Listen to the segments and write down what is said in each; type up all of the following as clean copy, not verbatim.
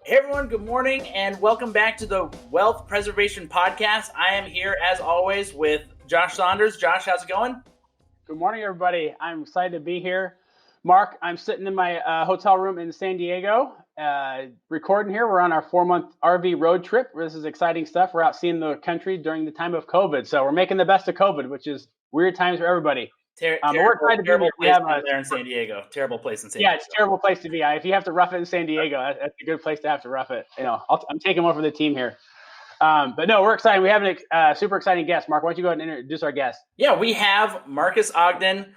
Hey everyone, good morning and welcome back to the Wealth Preservation Podcast. I am here as always with Josh Saunders. Josh, how's it going? Good morning, everybody. I'm excited to be here. Mark, I'm sitting in my hotel room in San Diego, recording here. We're on our 4-month RV road trip. This is exciting stuff. We're out seeing the country during the time of COVID. So we're making the best of COVID, which is weird times for everybody. Terrible place there in San Diego. Terrible place in San Diego. Yeah, it's a terrible place to be. If you have to rough it in San Diego, that's a good place to have to rough it. I'm taking one for the team here. But no, we're excited. We have a super exciting guest. Mark, why don't you go ahead and introduce our guest? Yeah, we have Marques Ogden,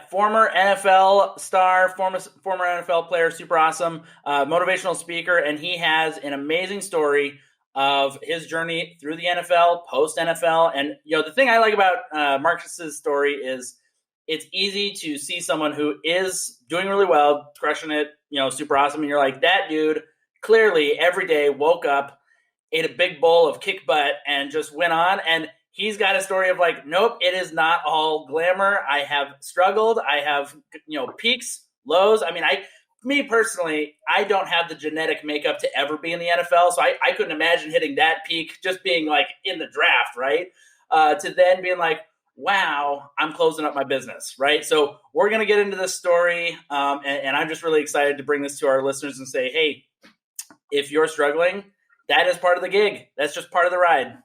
former NFL star, former NFL player, super awesome, motivational speaker, and he has an amazing story of his journey through the NFL, post NFL. And the thing I like about Marcus's story is it's easy to see someone who is doing really well, crushing it, super awesome, and you're like, that dude clearly every day woke up, ate a big bowl of kick butt, and just went on. And he's got a story of like, nope, it is not all glamour. I have struggled. I have, peaks, lows. I mean, me personally, I don't have the genetic makeup to ever be in the NFL. So I couldn't imagine hitting that peak, just being like in the draft, right? To then being like, wow, I'm closing up my business, right? So we're going to get into this story. And I'm just really excited to bring this to our listeners and say, hey, if you're struggling, that is part of the gig. That's just part of the ride.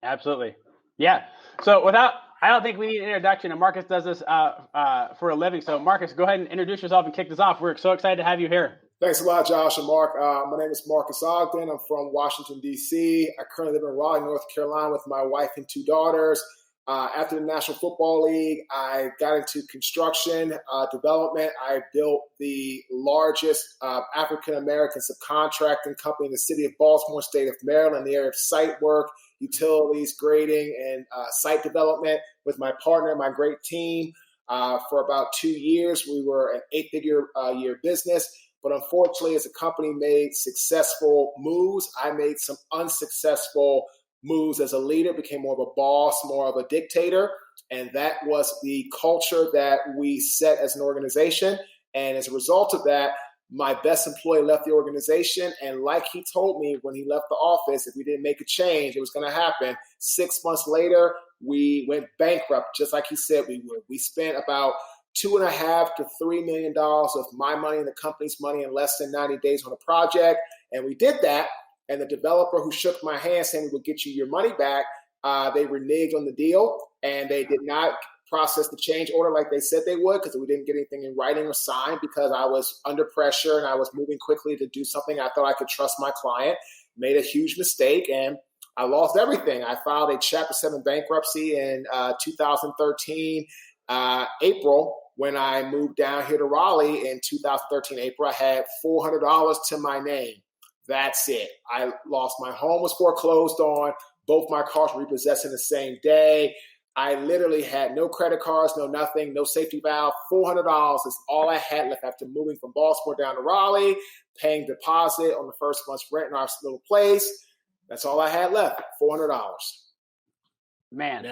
Absolutely. Yeah. So I don't think we need an introduction, and Marques does this for a living. So Marques, go ahead and introduce yourself and kick this off. We're so excited to have you here. Thanks a lot, Josh and Mark. My name is Marques Ogden. I'm from Washington, D.C. I currently live in Raleigh, North Carolina with my wife and 2 daughters. After the National Football League, I got into construction development. I built the largest African-American subcontracting company in the city of Baltimore, state of Maryland, in the area of site work, utilities, grading, and site development with my partner, my great team. For about 2 years, we were an 8-figure year business. But unfortunately, as the company made successful moves, I made some unsuccessful moves as a leader, became more of a boss, more of a dictator. And that was the culture that we set as an organization. And as a result of that, my best employee left the organization. And like he told me when he left the office, if we didn't make a change, it was going to happen. 6 months later, we went bankrupt, just like he said we would. We spent about $2.5 to $3 million of my money and the company's money in less than 90 days on a project. And we did that. And the developer who shook my hand saying we would get you your money back, they reneged on the deal, and they did not process the change order like they said they would, because we didn't get anything in writing or signed, because I was under pressure and I was moving quickly to do something I thought I could trust my client. Made a huge mistake, and I lost everything. I filed a Chapter 7 bankruptcy in 2013 April. When I moved down here to Raleigh in 2013 April, I had $400 to my name. That's it. I lost my home, was foreclosed on. Both my cars were repossessed in the same day. I literally had no credit cards, no nothing, no safety valve. $400 is all I had left after moving from Baltimore down to Raleigh, paying deposit on the first month's rent in our little place. That's all I had left, $400. Man,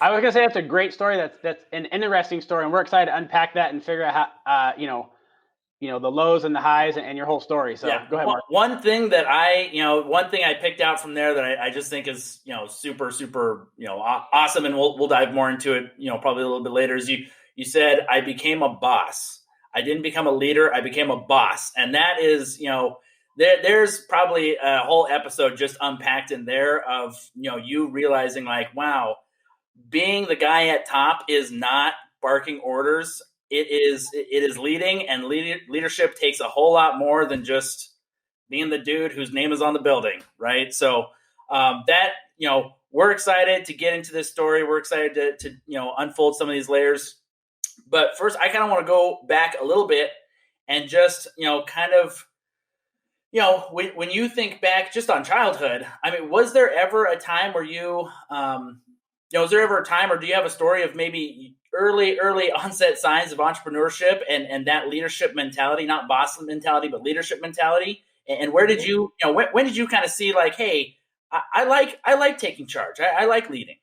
I was going to say that's a great story. That's an interesting story, and we're excited to unpack that and figure out how, the lows and the highs and your whole story. So yeah. Go ahead, Mark. One thing I picked out from there that I just think is, super, super, awesome. And we'll dive more into it, probably a little bit later, is you said, I became a boss. I didn't become a leader. I became a boss. And that is, there's probably a whole episode just unpacked in there of, you realizing like, wow, being the guy at top is not barking orders. It is leading, and leadership takes a whole lot more than just being the dude whose name is on the building, right? So we're excited to get into this story. We're excited to unfold some of these layers. But first, I kind of want to go back a little bit and just when you think back just on childhood, I mean, was there ever a time where is there ever a time, or do you have a story of maybe early onset signs of entrepreneurship and that leadership mentality, not boss mentality, but leadership mentality? And where did you, when did you kind of see like, hey, I like taking charge. I like leading.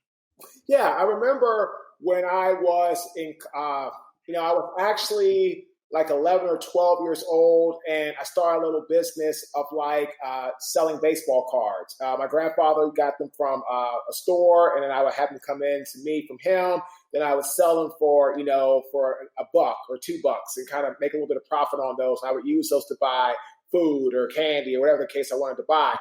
Yeah, I remember when I was in, I was actually like 11 or 12 years old, and I started a little business of selling baseball cards. My grandfather got them from a store, and then I would have them come in to me from him. Then I would sell them for $1 or $2 and kind of make a little bit of profit on those. I would use those to buy food or candy or whatever the case I wanted to buy.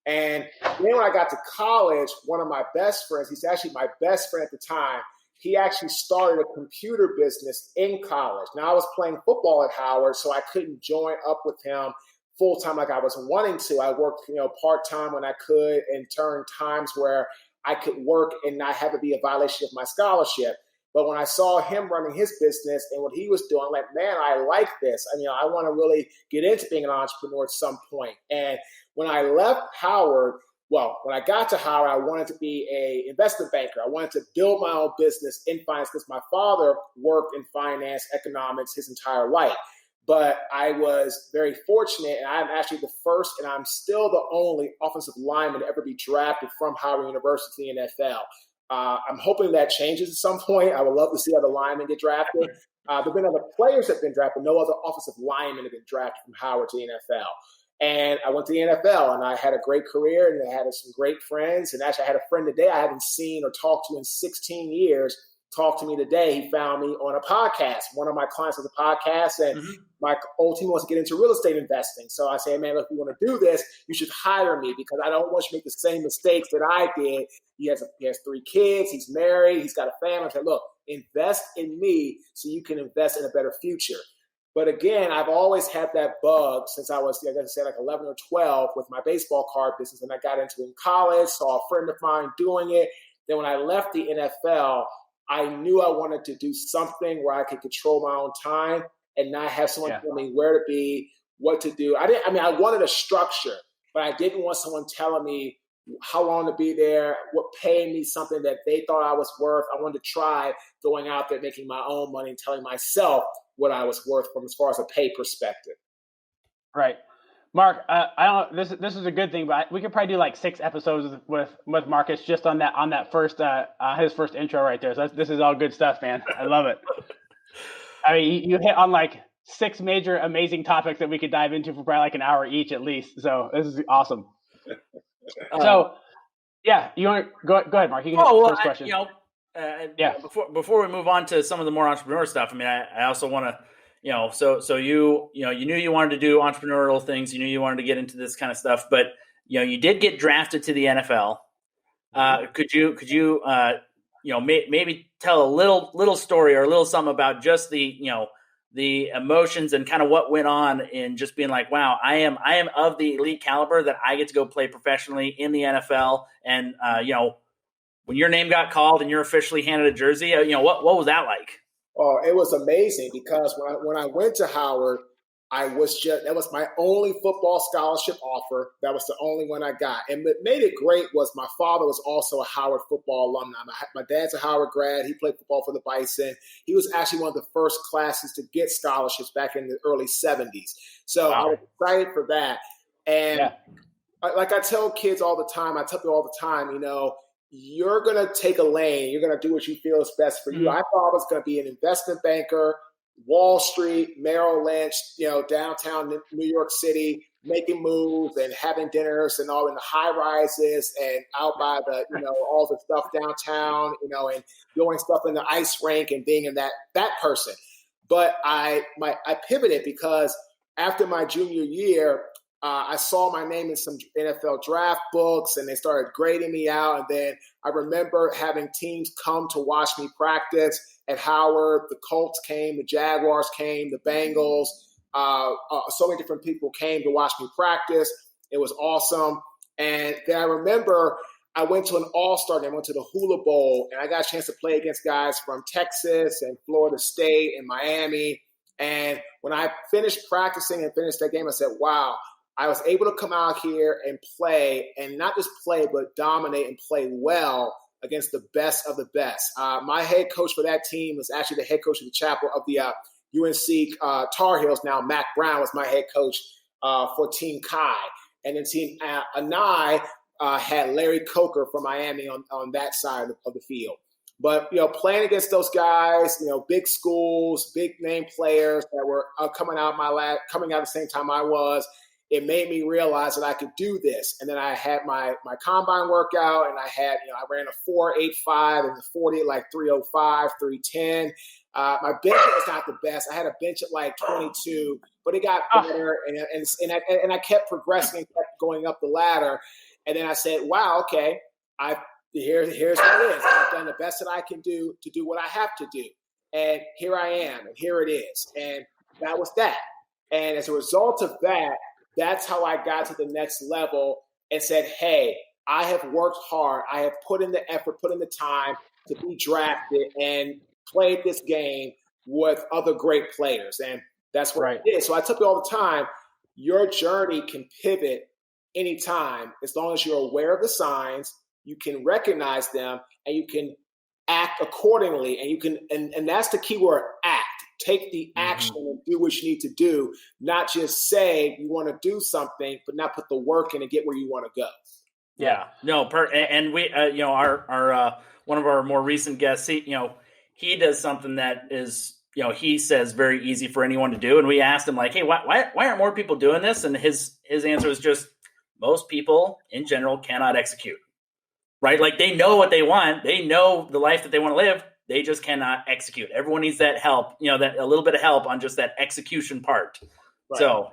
And then when I got to college, one of my best friends, he's actually my best friend at the time, he actually started a computer business in college. Now, I was playing football at Howard, so I couldn't join up with him full-time like I was wanting to. I worked, part-time when I could, and turned times where I could work and not have to be a violation of my scholarship. But when I saw him running his business and what he was doing, I'm like, man, I like this. I mean, I want to really get into being an entrepreneur at some point. And when I left Howard, when I got to Howard, I wanted to be an investment banker. I wanted to build my own business in finance because my father worked in finance, economics his entire life. But I was very fortunate, and I'm actually the first, and I'm still the only offensive lineman to ever be drafted from Howard University in the NFL. I'm hoping that changes at some point. I would love to see other linemen get drafted. There have been other players that have been drafted, no other offensive linemen have been drafted from Howard to the NFL. And I went to the NFL, and I had a great career, and I had some great friends. And actually, I had a friend today I haven't seen or talked to in 16 years talk to me today. He found me on a podcast. One of my clients has a podcast, and my old team wants to get into real estate investing. So I say, man, look, if you want to do this, you should hire me because I don't want you to make the same mistakes that I did. He has 3 kids. He's married. He's got a family. I said, look, invest in me so you can invest in a better future. But again, I've always had that bug since I was, like I said, like 11 or 12 with my baseball card business. And I got into it in college, saw a friend of mine doing it. Then when I left the NFL, I knew I wanted to do something where I could control my own time and not have someone tell me where to be, what to do. I wanted a structure, but I didn't want someone telling me how long to be there, what paying me something that they thought I was worth. I wanted to try going out there, making my own money and telling myself what I was worth from as far as a pay perspective. Right. Mark, I don't know, this is a good thing, but we could probably do like 6 episodes with Marcus just on that first his first intro right there. So this is all good stuff, man. I love it. I mean, you hit on like 6 major amazing topics that we could dive into for probably like an hour each at least. So this is awesome. So yeah, you want to go ahead, Mark? You can hit the first question. Before we move on to some of the more entrepreneur stuff, I mean, I also want to. So you knew you wanted to do entrepreneurial things. You knew you wanted to get into this kind of stuff, but you did get drafted to the NFL. Could you maybe tell a little story or a little something about just the emotions and kind of what went on in just being like, wow, I am of the elite caliber that I get to go play professionally in the NFL, and when your name got called and you're officially handed a jersey, what was that like? Oh, it was amazing because when I went to Howard, that was my only football scholarship offer. That was the only one I got. And what made it great was my father was also a Howard football alumni. My dad's a Howard grad. He played football for the Bison. He was actually one of the first classes to get scholarships back in the early 70s. So wow. I was excited for that. And like I tell kids all the time, I tell people all the time, you're going to take a lane. You're going to do what you feel is best for you. I thought I was going to be an investment banker, Wall Street, Merrill Lynch, downtown New York City, making moves and having dinners and all in the high rises and out by the, all the stuff downtown, and doing stuff in the ice rink and being in that person. But I pivoted because after my junior year, I saw my name in some NFL draft books and they started grading me out. And then I remember having teams come to watch me practice at Howard. The Colts came, the Jaguars came, the Bengals. So many different people came to watch me practice. It was awesome. And then I remember I went to an all-star game, I went to the Hula Bowl, and I got a chance to play against guys from Texas and Florida State and Miami. And when I finished practicing and finished that game, I said, wow, I was able to come out here and play, and not just play, but dominate and play well against the best of the best. My head coach for that team was actually the head coach of the chapel of the UNC Tar Heels. Now, Mac Brown was my head coach for Team Chi. And then Team Anai had Larry Coker from Miami on that side of the field. But, playing against those guys, big schools, big name players that were coming out the same time I was, it made me realize that I could do this. And then I had my combine workout, and I ran a 4.85 and the 40 at like 305, 310. My bench was not the best. I had a bench at like 22, but it got better. And I kept progressing and kept going up the ladder. And then I said, wow, okay, here's what it is. I've done the best that I can do to do what I have to do. And here I am, and here it is. And that was that. And as a result of that, that's how I got to the next level and said, hey, I have worked hard. I have put in the effort, put in the time to be drafted and played this game with other great players. And that's what I did. So I tell people all the time, your journey can pivot anytime as long as you're aware of the signs, you can recognize them, and you can act accordingly. And you can, and that's the key word, act. Take the action and do what you need to do, not just say you want to do something, but not put the work in and get where you want to go. Yeah, no, and we, our one of our more recent guests, he does something that is, he says very easy for anyone to do. And we asked him like, hey, why aren't more people doing this? And his answer was just, most people in general cannot execute, right? Like they know what they want. They know the life that they want to live. They just cannot execute. Everyone needs that help, that a little bit of help on just that execution part. Right. So,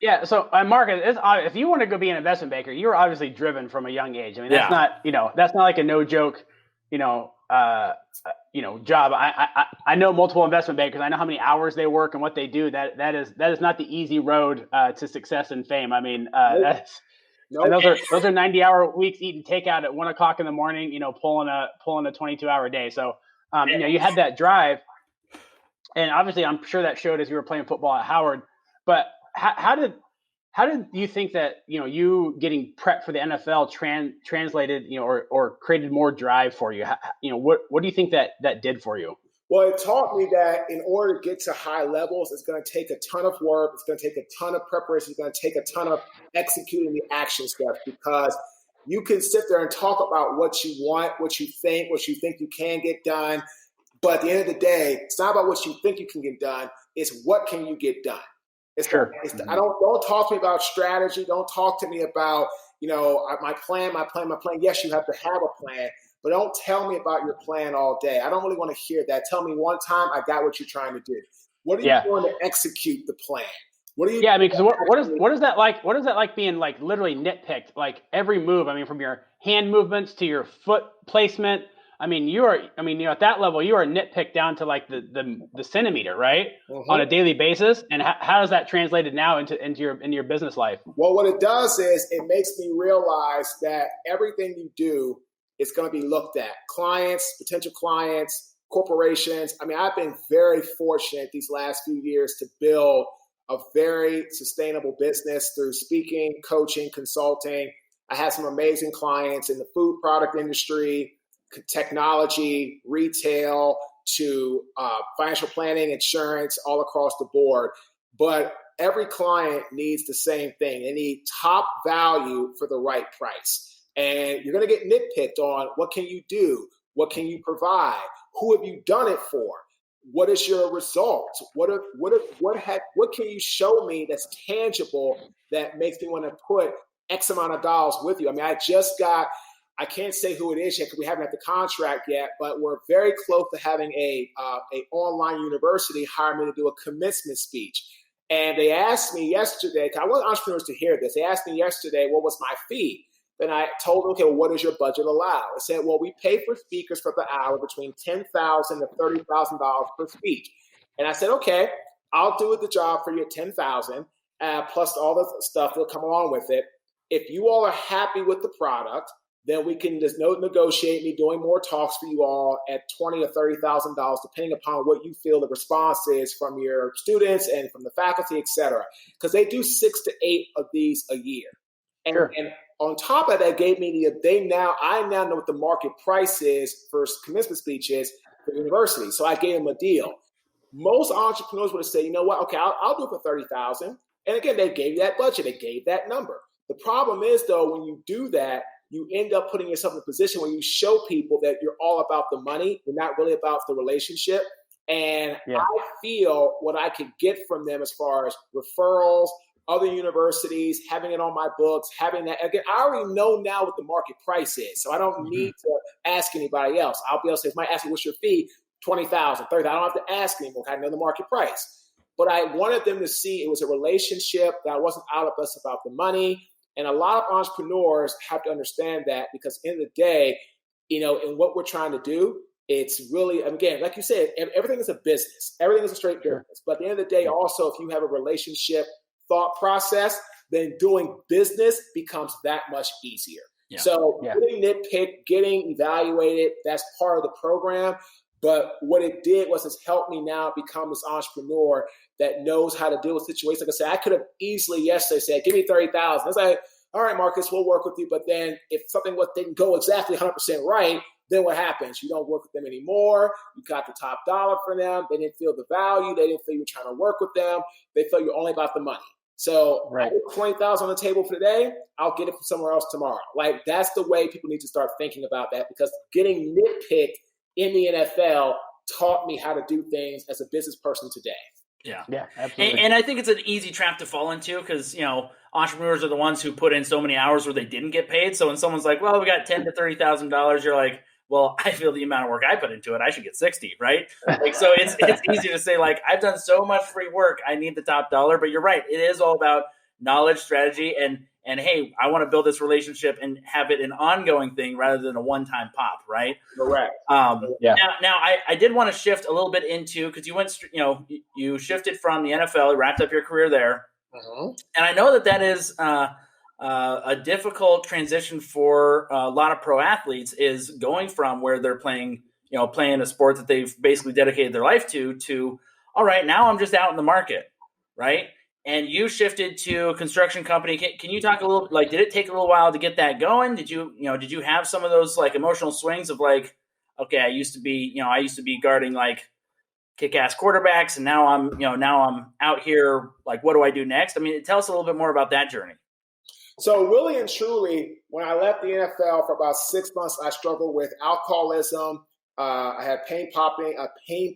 yeah. So, Mark, if you want to go be an investment banker, you're obviously driven from a young age. I mean, that's not, that's not like a no joke, job. I know multiple investment bankers. I know how many hours they work and what they do. That is not the easy road to success and fame. I mean, those are 90-hour weeks eating takeout at 1 o'clock in the morning. Pulling a 22-hour day. So. You had that drive, and obviously I'm sure that showed as you were playing football at Howard, but how did you think that, you getting prepped for the NFL translated, or created more drive for you? What do you think that did for you? Well, it taught me that in order to get to high levels, it's going to take a ton of work. It's going to take a ton of preparation. It's going to take a ton of executing the action steps, because you can sit there and talk about what you want, what you think you can get done. But at the end of the day, it's not about what you think you can get done. It's what can you get done. I don't talk to me about strategy. Don't talk to me about, my plan. Yes, you have to have a plan, but don't tell me about your plan all day. I don't really want to hear that. Tell me one time I got what you're trying to do. What are you doing to execute the plan? Because what is that like? What is that like being like literally nitpicked, like every move? I mean, from your hand movements to your foot placement. I mean, at that level, you are nitpicked down to like the centimeter, right? On a daily basis. And how does that translated now into your business life? Well, what it does is it makes me realize that everything you do is going to be looked at. Clients, potential clients, corporations. I mean, I've been very fortunate these last few years to build a very sustainable business through speaking, coaching, consulting. I had some amazing clients in the food product industry, technology, retail, to financial planning, insurance, all across the board. But every client needs the same thing. They need top value for the right price. And you're going to get nitpicked on what can you do? What can you provide? Who have you done it for? What is your result? What can you show me that's tangible that makes me want to put X amount of dollars with you? I mean, I can't say who it is yet because we haven't had the contract yet, but we're very close to having a online university hire me to do a commencement speech. And they asked me yesterday, because I want entrepreneurs to hear this. They asked me yesterday, what was my fee? Then I told them, okay, well, what does your budget allow? I said, well, we pay for speakers for the hour between $10,000 to $30,000 per speech. And I said, okay, I'll do the job for you at $10,000 plus all the stuff that'll come along with it. If you all are happy with the product, then we can just negotiate me doing more talks for you all at $20,000 or $30,000, depending upon what you feel the response is from your students and from the faculty, et cetera. Because they do 6 to 8 of these a year. And on top of that, gave me I now know what the market price is for commencement speeches for the university. So I gave them a deal. Most entrepreneurs would have said, you know what? Okay, I'll do it for $30,000. And again, they gave that budget. They gave that number. The problem is, though, when you do that, you end up putting yourself in a position where you show people that you're all about the money. You're not really about the relationship. And I feel what I could get from them as far as referrals, other universities, having it on my books, having that. Again, I already know now what the market price is, so I don't need to ask anybody else. I'll be able to say, if somebody asks me, what's your fee? $20,000, $30,000. I don't have to ask anymore. I know the market price. But I wanted them to see it was a relationship, that I wasn't out of us about the money. And a lot of entrepreneurs have to understand that, because at the end of the day, in what we're trying to do, it's really, again, like you said, everything is a business. Everything is a straight business. But at the end of the day, also, if you have a relationship thought process, then doing business becomes that much easier. Yeah. So getting nitpicked, getting evaluated, that's part of the program. But what it did was it's helped me now become this entrepreneur that knows how to deal with situations. Like I said, I could have easily yesterday said, give me $30,000. I was like, all right, Marcus, we'll work with you. But then if something didn't go exactly 100% right, then what happens? You don't work with them anymore. You got the top dollar for them. They didn't feel the value. They didn't feel you were trying to work with them. They felt you're only about the money. So I put $20,000 on the table for today. I'll get it from somewhere else tomorrow. Like, that's the way people need to start thinking about that, because getting nitpicked in the NFL taught me how to do things as a business person today. Yeah, absolutely. And I think it's an easy trap to fall into, because, entrepreneurs are the ones who put in so many hours where they didn't get paid. So when someone's like, well, we got $10,000 to $30,000, you're like, well, I feel the amount of work I put into it, I should get 60, right? Like, so it's easy to say, like, I've done so much free work, I need the top dollar. But you're right, it is all about knowledge, strategy, and hey, I want to build this relationship and have it an ongoing thing rather than a one-time pop, right? Correct. Now I did want to shift a little bit into, because you went, you shifted from the NFL, you wrapped up your career there, and I know that is a difficult transition for a lot of pro athletes, is going from where they're playing a sport that they've basically dedicated their life to, all right, now I'm just out in the market, right? And you shifted to a construction company. Can you talk a little, like, did it take a little while to get that going? Did you have some of those like emotional swings of like, okay, I used to be guarding like kick-ass quarterbacks, and now I'm out here, like, what do I do next? I mean, tell us a little bit more about that journey. So really and truly, when I left the NFL for about 6 months, I struggled with alcoholism. I had a pain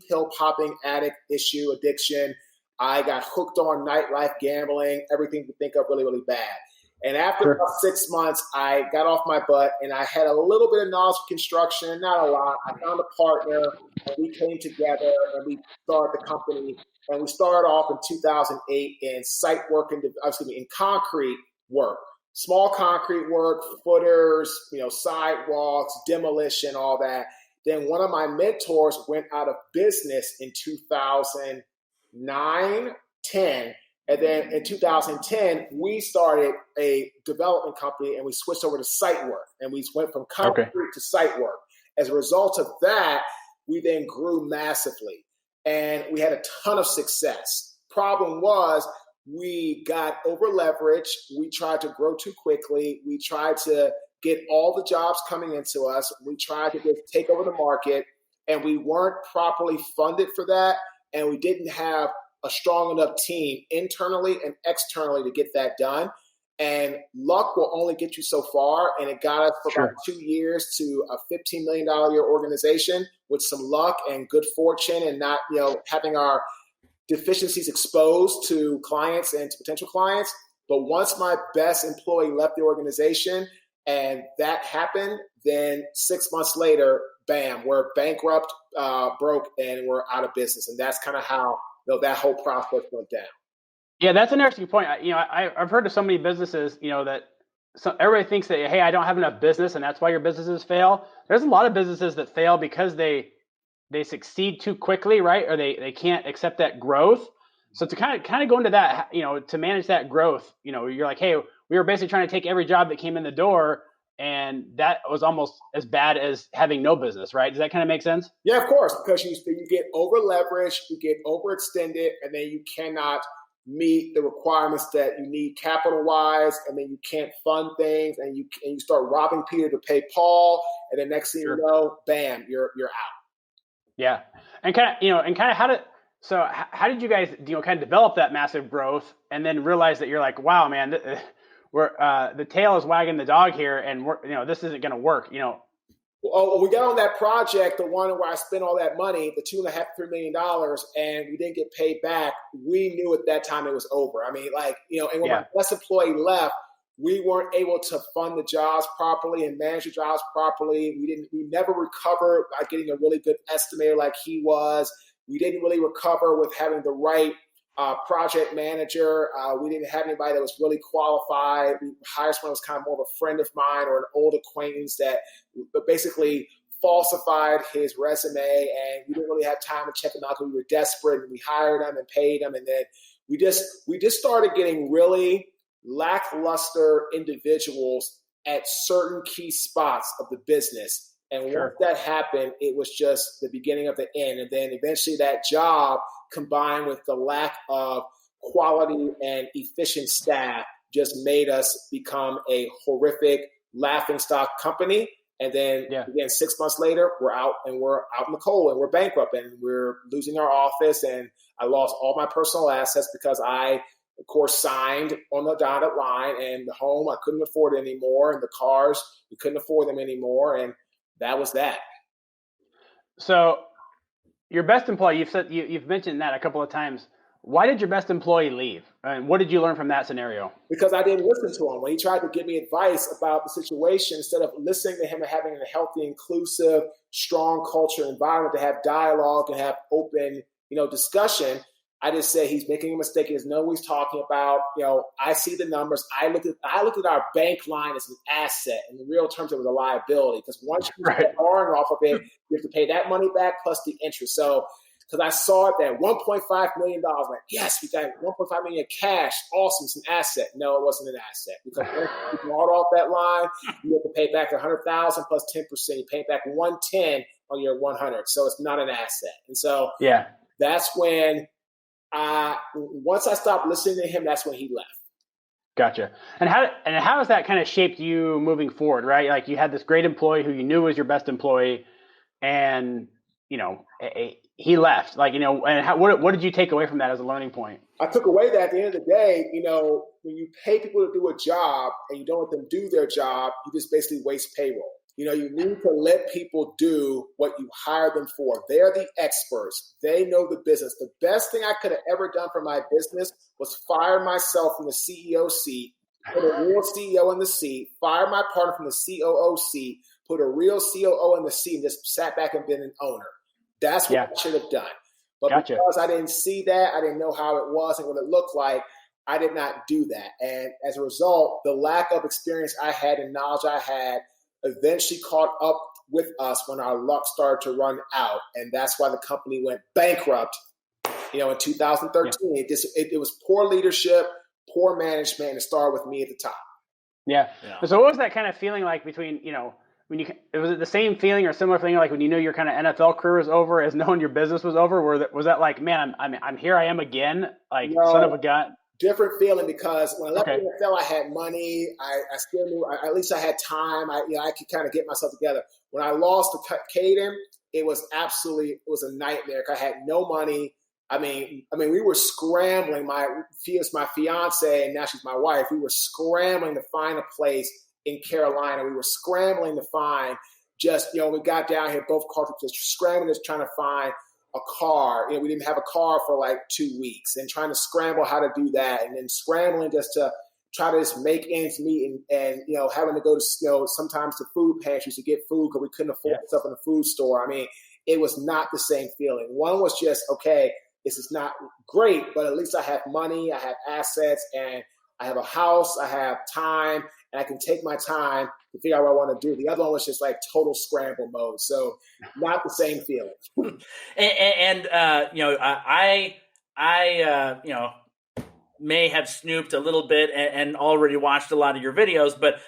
pill popping addiction. I got hooked on nightlife, gambling, everything you think of, really, really bad. And after about 6 months, I got off my butt, and I had a little bit of knowledge of construction, not a lot. I found a partner, and we came together, and we started the company. And we started off in 2008 in site work, in concrete work, small concrete work, footers, sidewalks, demolition, all that. Then one of my mentors went out of business in 2009, 10. And then in 2010, we started a development company, and we switched over to site work. And we went from concrete to site work. As a result of that, we then grew massively. And we had a ton of success. Problem was, we got over leveraged. We tried to grow too quickly. We tried to get all the jobs coming into us. We tried to just take over the market, and we weren't properly funded for that. And we didn't have a strong enough team internally and externally to get that done. And luck will only get you so far. And it got us for about 2 years to a $15 million a year organization with some luck and good fortune, and not, having our deficiencies exposed to clients and to potential clients. But once my best employee left the organization and that happened, then 6 months later, bam, we're bankrupt, broke, and we're out of business. And that's kind of how that whole process went down. Yeah, that's an interesting point. I've heard of so many businesses, that everybody thinks that, hey, I don't have enough business, and that's why your businesses fail. There's a lot of businesses that fail because they succeed too quickly, right? Or they can't accept that growth. So to kind of go into that, to manage that growth, you're like, hey, we were basically trying to take every job that came in the door, and that was almost as bad as having no business, right? Does that kind of make sense? Yeah, of course, because you get over leveraged, you get overextended, and then you cannot meet the requirements that you need capital wise, and then you can't fund things, and you start robbing Peter to pay Paul, and the next thing you know, bam, you're out. Yeah, and how did you guys kind of develop that massive growth, and then realize that you're like, wow, man, we're the tail is wagging the dog here, and this isn't going to work. When we got on that project, the one where I spent all that money, the $2.5–3 million, and we didn't get paid back, we knew at that time it was over. I mean, and when my best employee left, we weren't able to fund the jobs properly and manage the jobs properly. We never recovered by getting a really good estimator like he was. We didn't really recover with having the right project manager. We didn't have anybody that was really qualified. We hired someone who was kind of more of a friend of mine or an old acquaintance that basically falsified his resume, and we didn't really have time to check him out because we were desperate, and we hired him and paid him. And then we just started getting really lackluster individuals at certain key spots of the business. And once that happened, it was just the beginning of the end. And then eventually that job, combined with the lack of quality and efficient staff, just made us become a horrific laughingstock company. And then again, 6 months later, we're out in the cold, and we're bankrupt, and we're losing our office. And I lost all my personal assets because I, of course, signed on the dotted line, and the home I couldn't afford anymore, and the cars we couldn't afford them anymore, and that was that. So, your best employee, you've mentioned that a couple of times. Why did your best employee leave? And what did you learn from that scenario? Because I didn't listen to him. When he tried to give me advice about the situation, instead of listening to him and having a healthy, inclusive, strong culture environment to have dialogue and have open, discussion, I just say he's making a mistake. He doesn't know what he's talking about. I see the numbers. I looked at our bank line as an asset. In real terms, it was a liability, because once you start borrowing off of it, you have to pay that money back plus the interest. So, because I saw it at $1.5 million, like, yes, we got $1.5 million cash. Awesome, it's an asset. No, it wasn't an asset, because once you brought off that line, you have to pay back $100,000 plus 10%. You pay back $110 on your 100, so it's not an asset. And so, that's when. Once I stopped listening to him, that's when he left. Gotcha. And how has that kind of shaped you moving forward, right? Like, you had this great employee who you knew was your best employee, and he left. And what did you take away from that as a learning point? I took away that at the end of the day, when you pay people to do a job and you don't let them do their job, you just basically waste payroll. You need to let people do what you hire them for. They're the experts. They know the business. The best thing I could have ever done for my business was fire myself from the CEO seat, put a real CEO in the seat, fire my partner from the COO seat, put a real COO in the seat, and just sat back and been an owner. That's what I should have done. But because I didn't see that, I didn't know how it was and what it looked like, I did not do that. And as a result, the lack of experience I had and knowledge I had eventually caught up with us when our luck started to run out. And that's why the company went bankrupt, in 2013. It was poor leadership, poor management, and it started with me at the top. Yeah. So what was that kind of feeling like between, when was it the same feeling or similar feeling like when you knew your kind of NFL career was over as knowing your business was over? Was that like, man, I'm here, I am again, like, son of a gun? Different feeling, because when I left the NFL, I had money. I still knew, at least I had time. I could kind of get myself together. When I lost to Caden, it was a nightmare. I had no money. I mean, we were scrambling. My fiance, and now she's my wife. We were scrambling to find a place in Carolina. We were scrambling to find we got down here, both cars were just scrambling, just trying to find a car. We didn't have a car for like 2 weeks, and trying to scramble how to do that, and then scrambling just to try to just make ends meet, and having to go to sometimes to food pantries to get food because we couldn't afford stuff in the food store. I mean, it was not the same feeling. One was just, okay, this is not great, but at least I have money, I have assets, and I have a house, I have time, and I can take my time to figure out what I want to do. The other one was just like total scramble mode. So not the same feeling. I may have snooped a little bit and already watched a lot of your videos, but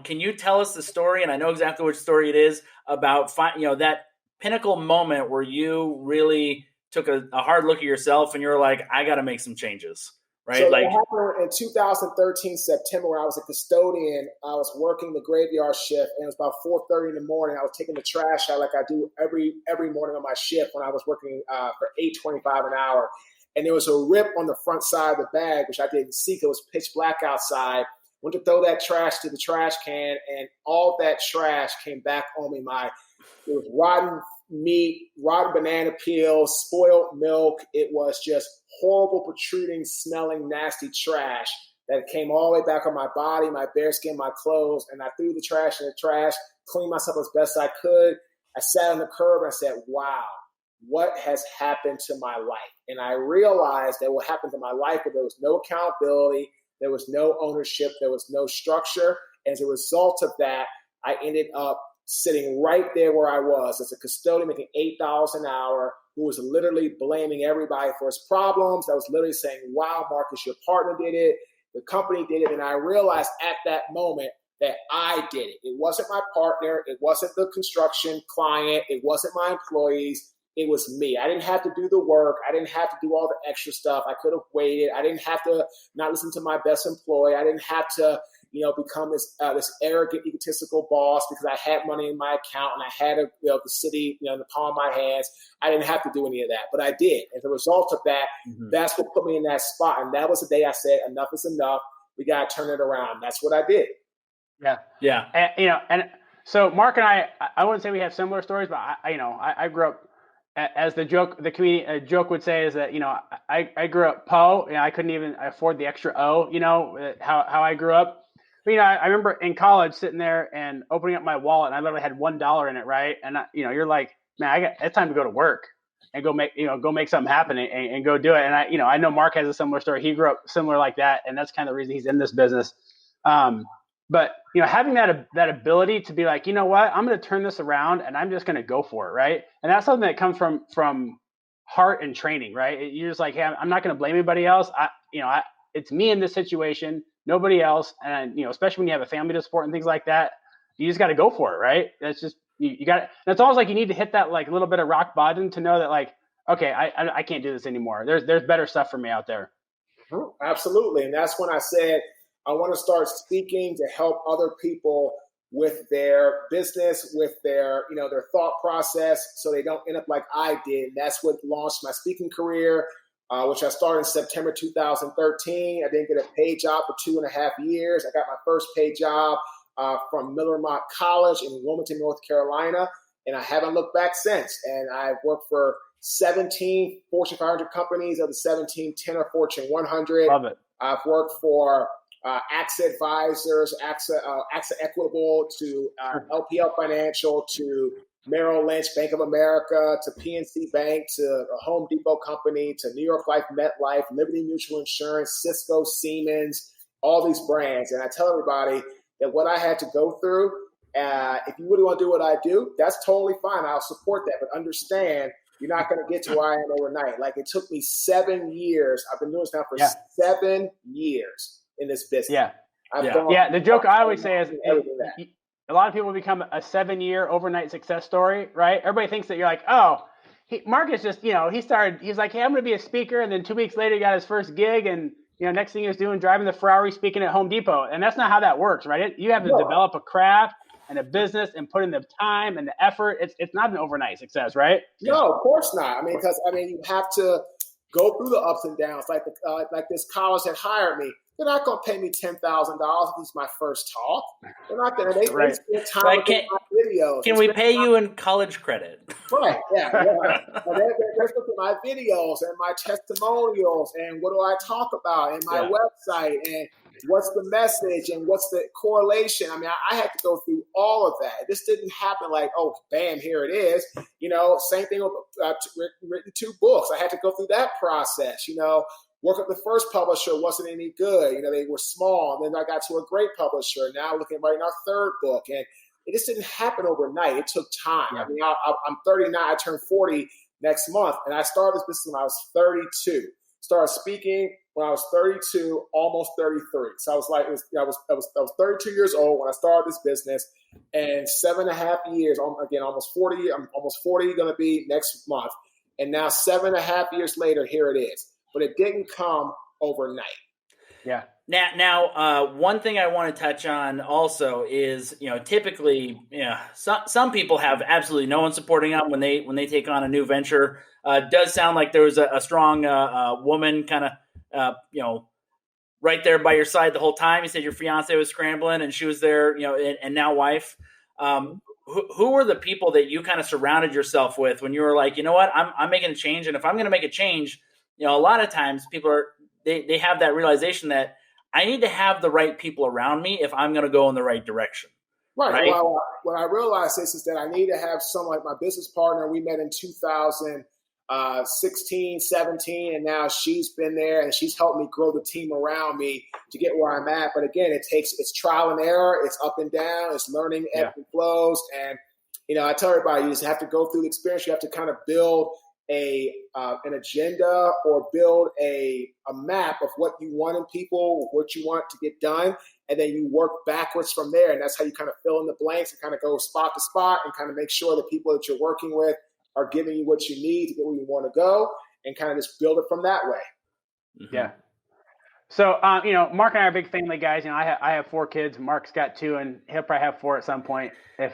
can you tell us the story? And I know exactly which story it is about. That pinnacle moment where you really took a hard look at yourself and you're like, I got to make some changes. Right. So that happened in 2013, September, when I was a custodian. I was working the graveyard shift, and it was about 4:30 in the morning. I was taking the trash out like I do every morning on my shift when I was working for $8.25 an hour. And there was a rip on the front side of the bag, which I didn't see because it was pitch black outside. went to throw that trash to the trash can, and all that trash came back on me. It was rotten meat, rotten banana peels, spoiled milk. It was just horrible, protruding, smelling, nasty trash that came all the way back on my body, my bare skin, my clothes. And I threw the trash in the trash, cleaned myself as best I could. I sat on the curb and I said, wow, what has happened to my life? And I realized that what happened to my life was there was no accountability, there was no ownership, there was no structure. As a result of that, I ended up sitting right there where I was as a custodian making $8 an hour, who was literally blaming everybody for his problems. I was literally saying, wow, Marcus, your partner did it, the company did it. And I realized at that moment that I did it. It wasn't my partner. It wasn't the construction client. It wasn't my employees. It was me. I didn't have to do the work. I didn't have to do all the extra stuff. I could have waited. I didn't have to not listen to my best employee. I didn't have to become this arrogant, egotistical boss because I had money in my account and I had the city, in the palm of my hands. I didn't have to do any of that, but I did. As a result of that, that's what put me in that spot. And that was the day I said, enough is enough. We got to turn it around. That's what I did. Yeah. Yeah. And so Mark and I wouldn't say we have similar stories, but I grew up, as the comedian joke would say, is that, I grew up poor. I couldn't even afford the extra O, how I grew up. But, I remember in college sitting there and opening up my wallet, and I literally had $1 in it, right? And you're like, man, it's time to go to work and go make something happen and go do it. And I know Mark has a similar story. He grew up similar like that, and that's kind of the reason he's in this business. But having that ability to be like, you know what, I'm going to turn this around and I'm just going to go for it, right? And that's something that comes from heart and training, right? You're just like, hey, I'm not going to blame anybody else. It's me in this situation, nobody else. And especially when you have a family to support and things like that, you just got to go for it, right? That's just you got. It's almost like you need to hit that like little bit of rock bottom to know that like, okay, I can't do this anymore. There's better stuff for me out there. Oh, absolutely, and that's when I said, I want to start speaking to help other people with their business, with their thought process, so they don't end up like I did. And that's what launched my speaking career, which I started in September 2013. I didn't get a paid job for 2.5 years. I got my first paid job from Millermont College in Wilmington, North Carolina, and I haven't looked back since. And I've worked for 17 Fortune 500 companies. Of the 17, 10 are Fortune 100. Love it. I've worked for AXA Advisors, AXA Equitable, to LPL Financial, to Merrill Lynch, Bank of America, to PNC Bank, to a Home Depot company, to New York Life, MetLife, Liberty Mutual Insurance, Cisco, Siemens, all these brands. And I tell everybody that what I had to go through, if you really want to do what I do, that's totally fine. I'll support that. But understand, you're not going to get to where I am overnight. Like, it took me 7 years. I've been doing this now for 7 years in this business. The joke I always say is a lot of people become a 7-year overnight success story, right? Everybody thinks that you're like, oh, Marcus just, he's like, hey, I'm going to be a speaker. And then 2 weeks later, he got his first gig. And, next thing he was doing, driving the Ferrari, speaking at Home Depot. And that's not how that works, right? You have to develop a craft and a business and put in the time and the effort. It's not an overnight success, right? No, of course not. I mean, because you have to go through the ups and downs. Like this college had hired me. They're not going to pay me $10,000 if this is my first talk. They're not going to. They spend time with my videos. Can we pay you in college credit? Right, yeah. They're looking at my videos and my testimonials and what do I talk about and my website and what's the message and what's the correlation. I mean, I had to go through all of that. This didn't happen like, oh, bam, here it is. Same thing with written 2 books. I had to go through that process, Work at the first publisher wasn't any good. They were small. And then I got to a great publisher. Now looking at writing our 3rd book. And it just didn't happen overnight. It took time. Yeah. I mean, I'm 39. I turn 40 next month. And I started this business when I was 32. Started speaking when I was 32, almost 33. So I was like, I was 32 years old when I started this business. And 7.5 years, again, almost 40. I'm almost 40 going to be next month. And now 7.5 years later, here it is. But it didn't come overnight. Yeah. Now, one thing I want to touch on also is, typically, some people have absolutely no one supporting them when they take on a new venture. Does sound like there was a strong woman kind of, right there by your side the whole time. You said your fiance was scrambling and she was there, and now wife. Who were the people that you kind of surrounded yourself with when you were like, you know what, I'm making a change, and if I'm going to make a change, a lot of times people they have that realization that I need to have the right people around me if I'm going to go in the right direction. Right. Well, when I realized this is that I need to have someone like my business partner. We met in 2016, 17, and now she's been there and she's helped me grow the team around me to get where I'm at. But again, it's trial and error. It's up and down. It's learning ebbs and flows. And, I tell everybody, you just have to go through the experience. You have to kind of build an agenda or build a map of what you want in people, what you want to get done. And then you work backwards from there. And that's how you kind of fill in the blanks and kind of go spot to spot and kind of make sure the people that you're working with are giving you what you need to get where you want to go, and kind of just build it from that way. Mm-hmm. Yeah. So, Mark and I are big family guys. I have 4 kids. Mark's got 2, and he'll probably have 4 at some point. We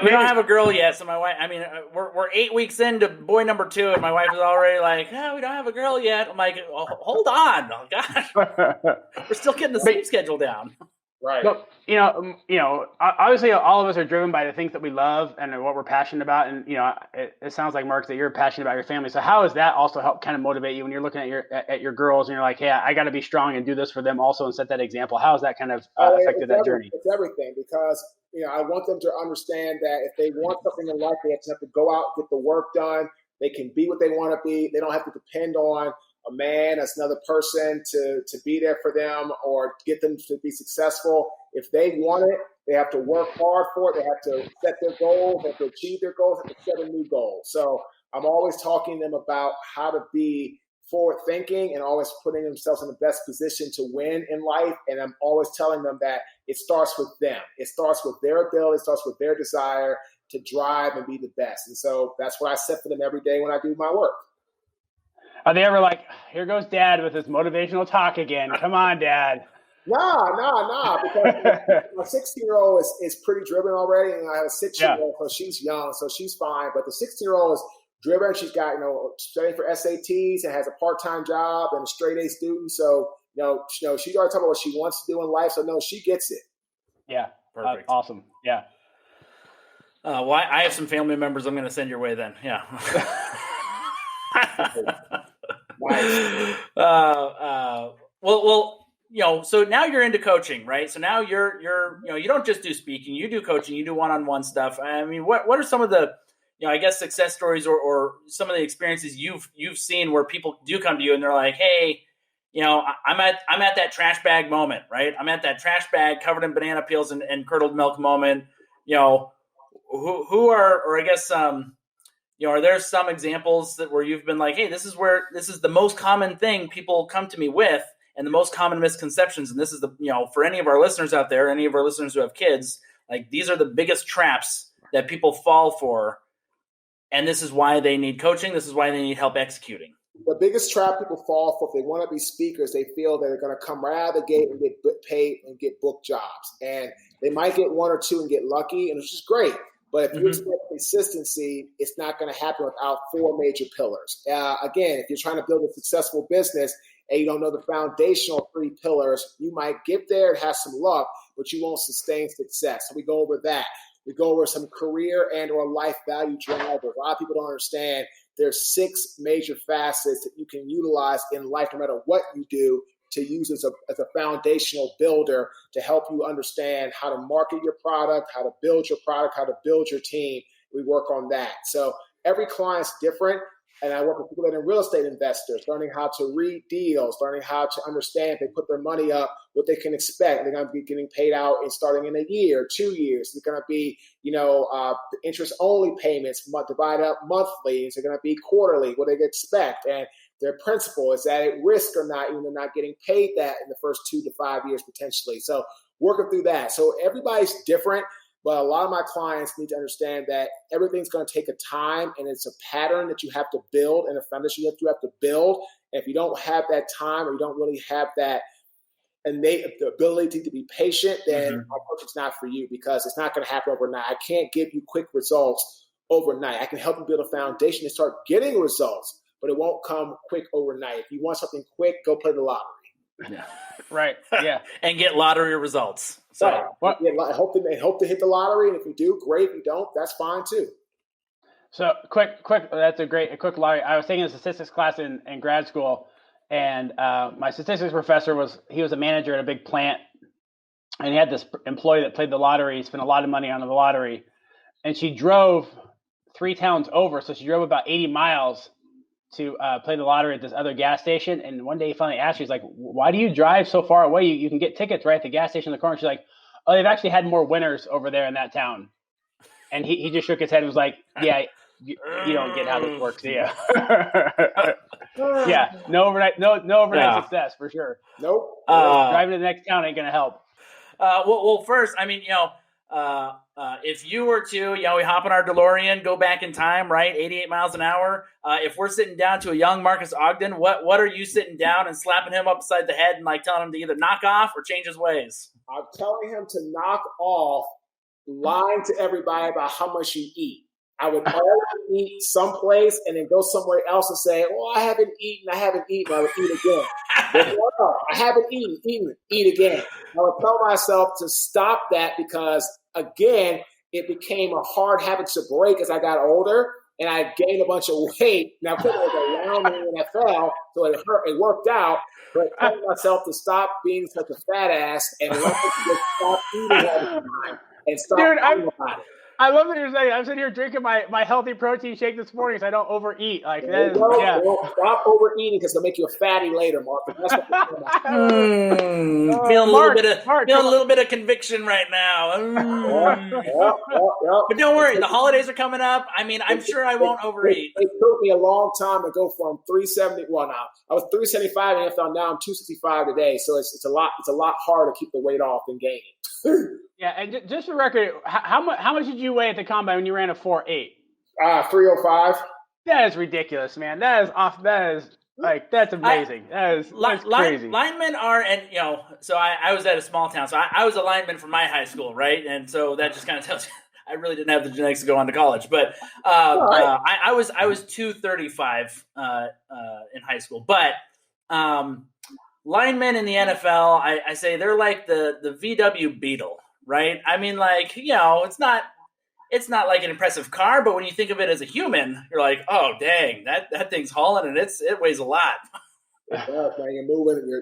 don't have a girl yet, so my wife. I mean, we're 8 weeks into boy number 2, and my wife is already like, "No, we don't have a girl yet." I'm like, "Hold on, oh, gosh, we're still getting the sleep schedule down." Right. But, obviously all of us are driven by the things that we love and what we're passionate about. And, it sounds like, Mark, that you're passionate about your family. So how has that also helped kind of motivate you when you're looking at your girls and you're like, hey, I got to be strong and do this for them also and set that example? How has that kind of affected that journey? It's everything, because, I want them to understand that if they want something in life, they have to go out, get the work done. They can be what they want to be. They don't have to depend on a man as another person to be there for them or get them to be successful. If they want it, they have to work hard for it. They have to set their goals, they have to achieve their goals, they have to set a new goal. So I'm always talking to them about how to be forward thinking and always putting themselves in the best position to win in life. And I'm always telling them that it starts with them. It starts with their ability, it starts with their desire to drive and be the best. And so that's what I set for them every day when I do my work. Are they ever like, here goes Dad with his motivational talk again? Come on, Dad. Nah. Because my 16-year-old is pretty driven already, and I have a 6-year-old, so she's young, so she's fine. But the 16-year-old is driven. She's got, studying for SATs and has a part-time job and a straight A student. So, she's already talking about what she wants to do in life. So, no, she gets it. Yeah, perfect. Awesome. Yeah. Well, I have some family members I'm going to send your way then. Yeah. Nice. So now you're into coaching, right? So now you're you don't just do speaking, you do coaching, you do one-on-one stuff. I mean, what are some of the, I guess, success stories or some of the experiences you've seen where people do come to you and they're like, hey, I'm at that trash bag moment, right? I'm at that trash bag covered in banana peels and curdled milk moment. Who are, or I guess, are there some examples where you've been like, hey, this is the most common thing people come to me with and the most common misconceptions. And this is for any of our listeners out there, any of our listeners who have kids, like these are the biggest traps that people fall for. And this is why they need coaching. This is why they need help executing. The biggest trap people fall for, if they want to be speakers, they feel that they're going to come right out of the gate and get paid and get booked jobs. And they might get 1 or 2 and get lucky, and it's just great. But if you expect consistency, it's not going to happen without 4 major pillars. Again, if you're trying to build a successful business and you don't know the foundational 3 pillars, you might get there and have some luck, but you won't sustain success. So we go over that. We go over some career and or life value drivers. A lot of people don't understand there's 6 major facets that you can utilize in life, no matter what you do, to use as a foundational builder to help you understand how to market your product, how to build your product, how to build your team. We work on that. So every client's different. And I work with people that are real estate investors, learning how to read deals, learning how to understand if they put their money up, what they can expect. They're going to be getting paid out starting in a year, 2 years. They're going to be, interest-only payments divided up monthly. Is it going to be quarterly? What they expect? And their principal, is that at risk or not, even though they're not getting paid that in the first 2 to 5 years potentially. So working through that. So everybody's different. But a lot of my clients need to understand that everything's going to take a time, and it's a pattern that you have to build and a foundation you have to build. And if you don't have that time or you don't really have that innate ability to be patient, then my coach is not for you, because it's not going to happen overnight. I can't give you quick results overnight. I can help you build a foundation and start getting results, but it won't come quick overnight. If you want something quick, go play the lottery. Yeah. Right. Yeah. And get lottery results. So I hope to hit the lottery, and if you do, great. If you don't, that's fine too. So quick. That's a quick lottery. I was taking a statistics class in grad school, and my statistics professor was a manager at a big plant, and he had this employee that played the lottery, spent a lot of money on the lottery, and she drove 3 towns over. So she drove about 80 miles to play the lottery at this other gas station. And one day he finally asked her, he's like, "Why do you drive so far away? You can get tickets right at the gas station in the corner." She's like, "Oh, they've actually had more winners over there in that town." And he just shook his head and was like, "Yeah, you don't get how this works, do you?" Yeah, no overnight success for sure. Nope. Driving to the next town ain't gonna help. Well, first, I mean, if you were to, we hop in our DeLorean, go back in time, right? 88 miles an hour. If we're sitting down to a young Marques Ogden, what are you sitting down and slapping him upside the head and like telling him to either knock off or change his ways? I'm telling him to knock off lying to everybody about how much you eat. I would always eat someplace and then go somewhere else and say, "Oh, I haven't eaten. I would eat again." I haven't eaten, eat again. I would tell myself to stop that because, again, it became a hard habit to break as I got older, and I gained a bunch of weight. Now, it was around in the NFL, so it worked out, but telling myself to stop being such a fat ass and let me just stop eating all the time and stop talking about it. I love what you're saying. I'm sitting here drinking my healthy protein shake this morning so I don't overeat. Like that is, yeah. Well, stop overeating because it'll make you a fatty later, Mark. That's what feeling a little bit of conviction right now. But don't worry, the holidays are coming up. I mean, I'm sure I won't overeat. It took me a long time to go from 370. Well, now I was 375 in the NFL. Now I'm 265 today. So it's a lot harder to keep the weight off than gain it. Yeah, and just for the record, how much did you weigh at the combine when you ran a 4.8? 305. That is ridiculous, man. That is off. That is that's amazing. That's crazy. Linemen are, and so I was at a small town, so I was a lineman from my high school, right? And so that just kind of tells you I really didn't have the genetics to go on to college, but I was 235 in high school, but linemen in the NFL, I say they're like the VW Beetle. Right? I mean, like, it's not like an impressive car, but when you think of it as a human, you're like, oh, dang, that thing's hauling and it weighs a lot. It does, man.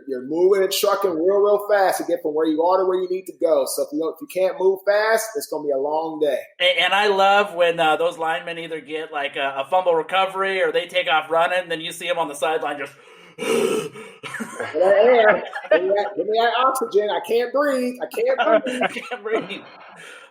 You're moving and trucking real fast to get from where you are to where you need to go. So if you can't move fast, it's going to be a long day. And I love when those linemen either get like a fumble recovery or they take off running, then you see them on the sideline just give me that oxygen. I can't breathe. I can't breathe.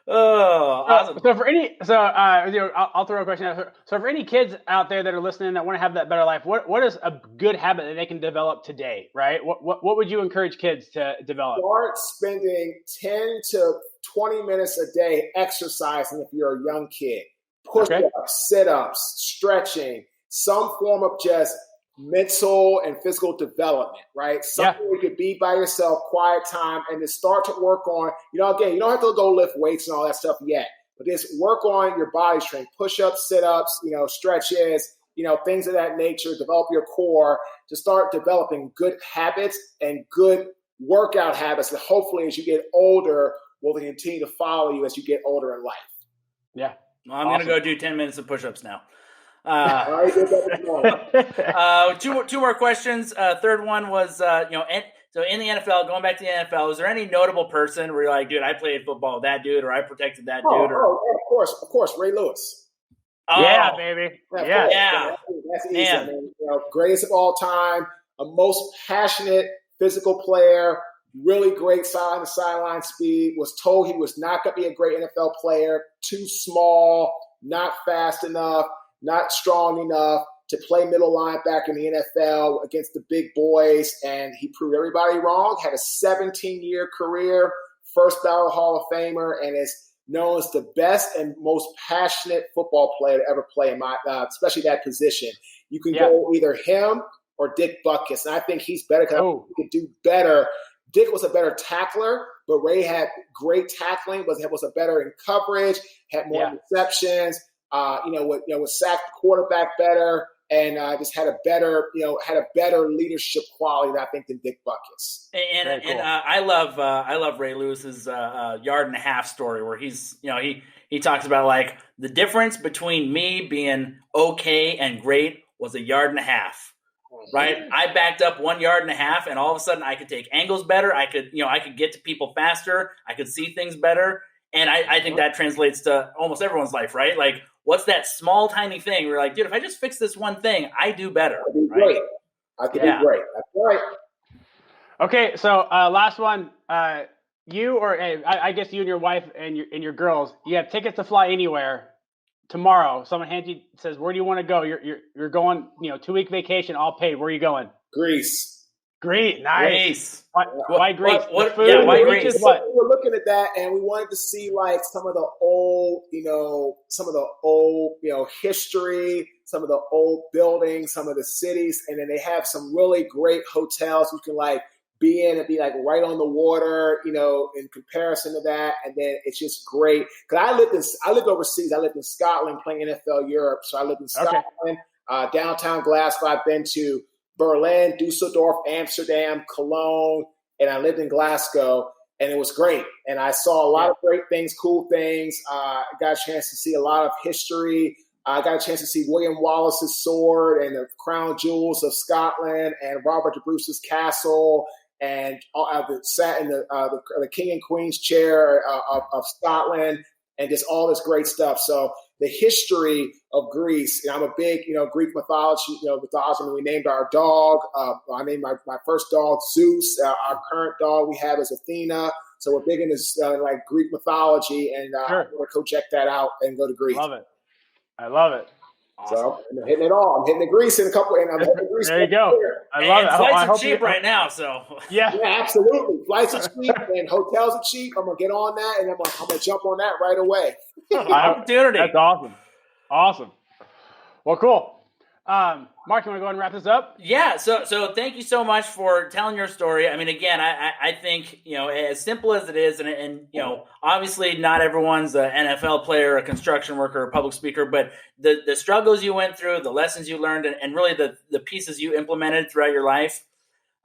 Oh, awesome. I'll throw a question out. So for any kids out there that are listening that want to have that better life, what is a good habit that they can develop today, right? What would you encourage kids to develop? Start spending 10 to 20 minutes a day exercising if you're a young kid. Push-ups, sit-ups, stretching, some form of just mental and physical development, right? Something you could be by yourself, quiet time, and then start to work on, again, you don't have to go lift weights and all that stuff yet, but just work on your body strength, push-ups, sit-ups, stretches, things of that nature, develop your core to start developing good habits and good workout habits that hopefully as you get older will continue to follow you as you get older in life. Yeah. Well, I'm going to go do 10 minutes of push-ups now. Two more questions. Third one was, so in the NFL, going back to the NFL, is there any notable person where you're like, dude, I played football with that dude, or I protected that dude? Of course, Ray Lewis. Oh, yeah, baby. Yeah. That's easy. I mean, greatest of all time, a most passionate physical player, really great sideline speed, was told he was not going to be a great NFL player, too small, not fast enough, not strong enough to play middle linebacker in the NFL against the big boys, and he proved everybody wrong, had a 17-year career, first ballot Hall of Famer, and is known as the best and most passionate football player to ever play in especially that position. You can go either him or Dick Butkus, and I think he's better because he could do better. Dick was a better tackler, but Ray had great tackling, was a better in coverage, had more receptions, would sack the quarterback better. and just had a better leadership quality that I think than Dick Butkus. And I love Ray Lewis's yard and a half story where he's, he talks about like the difference between me being okay and great was a yard and a half. Right. I backed up 1.5 yards and all of a sudden I could take angles better. I could get to people faster. I could see things better. And I think that translates to almost everyone's life, right? Like, what's that small, tiny thing where you're like, dude, if I just fix this one thing, I do better. I could be great. I could be great. That's right. Okay, so last one. I guess you and your wife and your girls, you have tickets to fly anywhere tomorrow. Someone hands you, says, where do you want to go? You're going, 2-week vacation, all paid. Where are you going? Greece. Great, nice. Why Greece? What food? Yeah, why Greece? What? We were looking at that, and we wanted to see like some of the old, history, some of the old buildings, some of the cities, and then they have some really great hotels you can like be in and be like right on the water, in comparison to that. And then it's just great. Cause I lived overseas. I lived in Scotland playing NFL Europe. So I lived in Scotland, downtown Glasgow. I've been to Berlin, Dusseldorf, Amsterdam, Cologne, and I lived in Glasgow, and it was great. And I saw a lot of great things, cool things. I got a chance to see a lot of history. I got a chance to see William Wallace's sword and the crown jewels of Scotland and Robert the Bruce's castle, and sat in the king and queen's chair of Scotland, and just all this great stuff. So the history of Greece, and I'm a big, Greek mythology. We named our dog. I named my first dog Zeus. Our current dog we have is Athena. So we're big into like Greek mythology, and I'm going to go check that out and go to Greece. I love it. Awesome. So I'm hitting it all. I'm hitting the Greece in a couple, and I'm hitting the Greece. There you go. I love it. Flights are cheap right now, so yeah, absolutely. Flights are cheap and hotels are cheap. I'm gonna get on that, and I'm gonna jump on that right away. Opportunity. That's awesome. Well, cool. Mark, you want to go ahead and wrap this up? Yeah. So thank you so much for telling your story. I mean, again, I think, as simple as it is, and obviously not everyone's an NFL player, a construction worker, a public speaker, but the struggles you went through, the lessons you learned, and really the pieces you implemented throughout your life,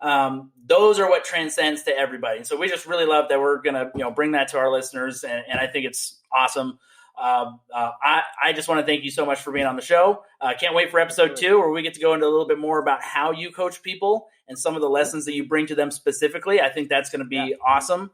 those are what transcends to everybody. And so we just really love that we're going to, bring that to our listeners. And I think it's awesome. I just want to thank you so much for being on the show. Can't wait for episode 2, where we get to go into a little bit more about how you coach people and some of the lessons that you bring to them specifically. I think that's going to be awesome.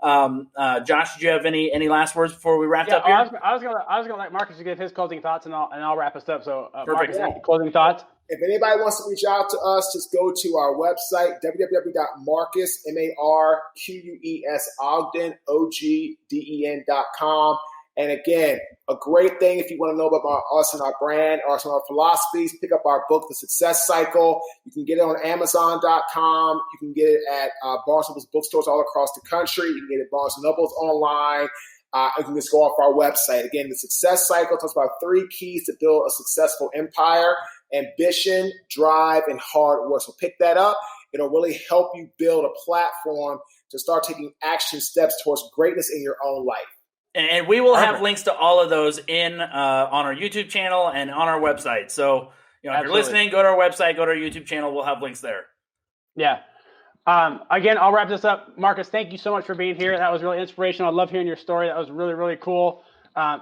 Josh, did you have any last words before we wrap up here? I was gonna let Marcus give his closing thoughts, and I'll wrap us up. So, Marcus, closing thoughts. If anybody wants to reach out to us, just go to our website, www.marques, MARQUES, Ogden, OGDEN.com. And again, a great thing if you want to know about us and our brand or some of our philosophies, pick up our book, The Success Cycle. You can get it on Amazon.com. You can get it at Barnes & Noble's bookstores all across the country. You can get it at Barnes & Noble's online. You can just go off our website. Again, The Success Cycle talks about 3 keys to build a successful empire: ambition, drive, and hard work. So pick that up. It'll really help you build a platform to start taking action steps towards greatness in your own life. And we will have links to all of those on our YouTube channel and on our website. So, if you're listening, go to our website, go to our YouTube channel. We'll have links there. Yeah. Again, I'll wrap this up. Marcus, thank you so much for being here. That was really inspirational. I love hearing your story. That was really, really cool.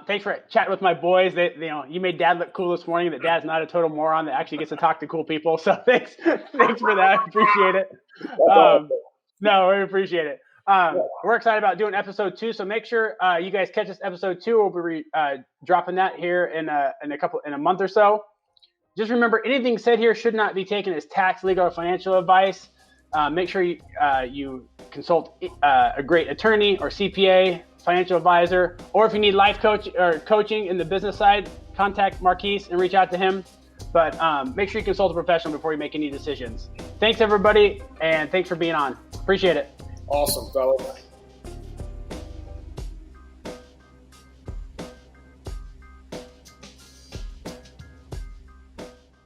Thanks for chatting with my boys. You made Dad look cool this morning. That Dad's not a total moron. That actually gets to talk to cool people. So thanks for that. I appreciate it. No, we appreciate it. We're excited about doing episode 2, so make sure you guys catch us episode 2. We'll be dropping that here in a month or so. Just remember, anything said here should not be taken as tax, legal, or financial advice. Make sure you consult a great attorney or CPA, financial advisor, or if you need life coach or coaching in the business side, contact Marques and reach out to him. But make sure you consult a professional before you make any decisions. Thanks, everybody, and thanks for being on. Appreciate it. Awesome, fellas.